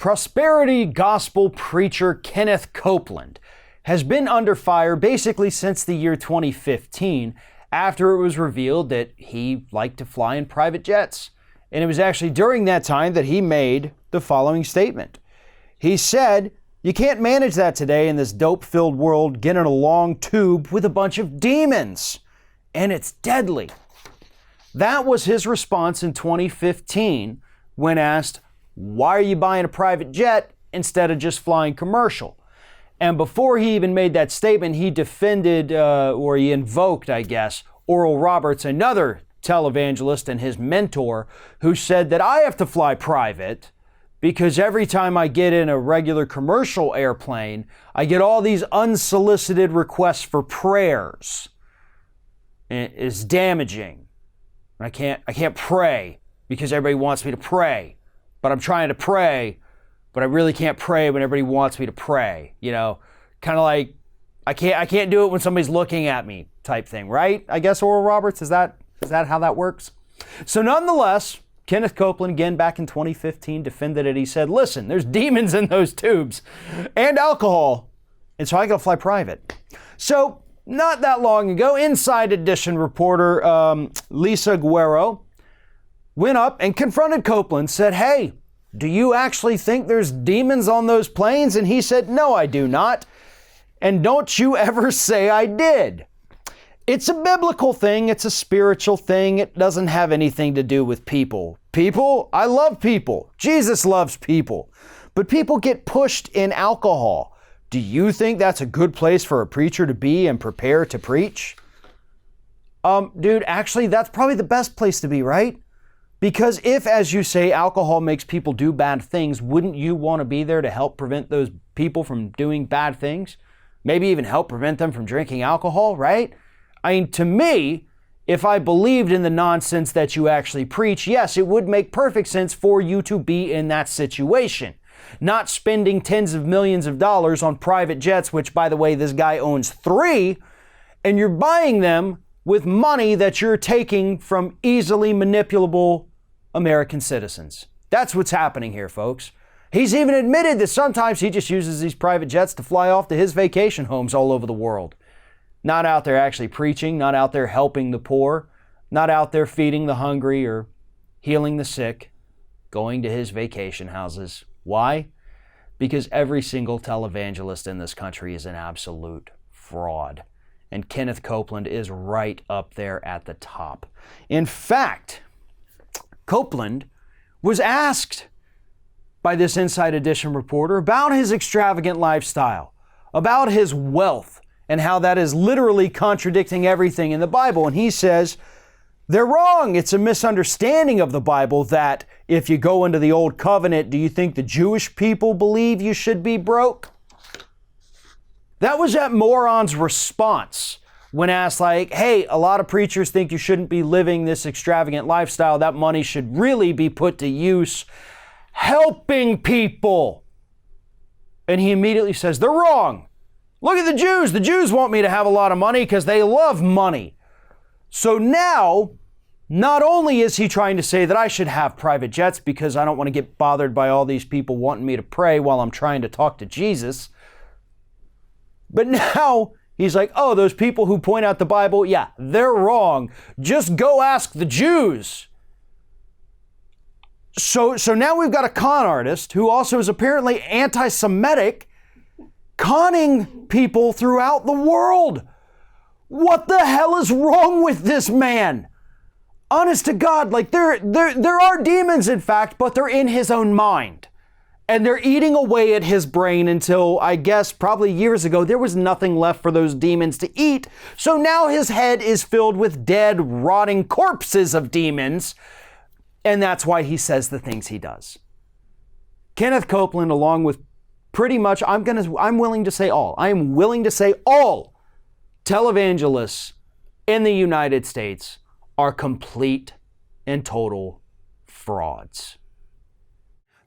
Prosperity gospel preacher Kenneth Copeland has been under fire basically since the year 2015 after it was revealed that he liked to fly in private jets. And it was actually during that time that he made the following statement. He said, "You can't manage that today in this dope-filled world, get in a long tube with a bunch of demons, and it's deadly." That was his response in 2015 when asked, why are you buying a private jet instead of just flying commercial? And before he even made that statement, he defended, or he invoked, I guess, Oral Roberts, another televangelist and his mentor, who said that I have to fly private because every time I get in a regular commercial airplane, I get all these unsolicited requests for prayers. And it's damaging. I can't pray because everybody wants me to pray. But I'm trying to pray, but I really can't pray when everybody wants me to pray. You know, kind of like I can't do it when somebody's looking at me type thing, right? I guess Oral Roberts, is that how that works? So nonetheless, Kenneth Copeland, again back in 2015, defended it. He said, listen, there's demons in those tubes and alcohol, and so I gotta fly private. So not that long ago, Inside Edition reporter Lisa Guerrero went up and confronted Copeland, said, hey, do you actually think there's demons on those planes? And he said, no, I do not. And don't you ever say I did. It's a biblical thing. It's a spiritual thing. It doesn't have anything to do with people. People, I love people. Jesus loves people. But people get pushed in alcohol. Do you think that's a good place for a preacher to be and prepare to preach? Dude, actually, that's probably the best place to be, right? Because if, as you say, alcohol makes people do bad things, wouldn't you want to be there to help prevent those people from doing bad things? Maybe even help prevent them from drinking alcohol, right? I mean, to me, if I believed in the nonsense that you actually preach, yes, it would make perfect sense for you to be in that situation. Not spending tens of millions of dollars on private jets, which, by the way, this guy owns 3, and you're buying them with money that you're taking from easily manipulable American citizens. That's what's happening here, folks. He's even admitted that sometimes he just uses these private jets to fly off to his vacation homes all over the world. Not out there actually preaching, not out there helping the poor, not out there feeding the hungry or healing the sick, going to his vacation houses. Why? Because every single televangelist in this country is an absolute fraud. And Kenneth Copeland is right up there at the top. In fact, Copeland was asked by this Inside Edition reporter about his extravagant lifestyle, about his wealth, and how that is literally contradicting everything in the Bible. And he says, they're wrong. It's a misunderstanding of the Bible that if you go into the Old Covenant, do you think the Jewish people believe you should be broke? That was that moron's response when asked like, hey, a lot of preachers think you shouldn't be living this extravagant lifestyle. That money should really be put to use helping people. And he immediately says, they're wrong. Look at the Jews. The Jews want me to have a lot of money because they love money. So now, not only is he trying to say that I should have private jets because I don't want to get bothered by all these people wanting me to pray while I'm trying to talk to Jesus, but now he's like, oh, those people who point out the Bible, yeah, they're wrong. Just go ask the Jews. So now we've got a con artist who also is apparently anti-Semitic, conning people throughout the world. What the hell is wrong with this man? Honest to God, like there are demons, in fact, but they're in his own mind. And they're eating away at his brain until, I guess, probably years ago, there was nothing left for those demons to eat. So now his head is filled with dead, rotting corpses of demons. And that's why he says the things he does. Kenneth Copeland, along with pretty much, I'm willing to say all televangelists in the United States are complete and total frauds.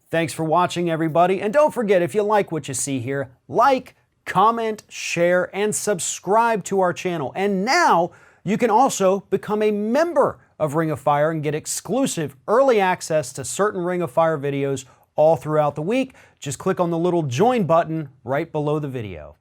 Thanks for watching, everybody. And don't forget, if you like what you see here, like, comment, share, and subscribe to our channel. And now you can also become a member of Ring of Fire and get exclusive early access to certain Ring of Fire videos all throughout the week. Just click on the little join button right below the video.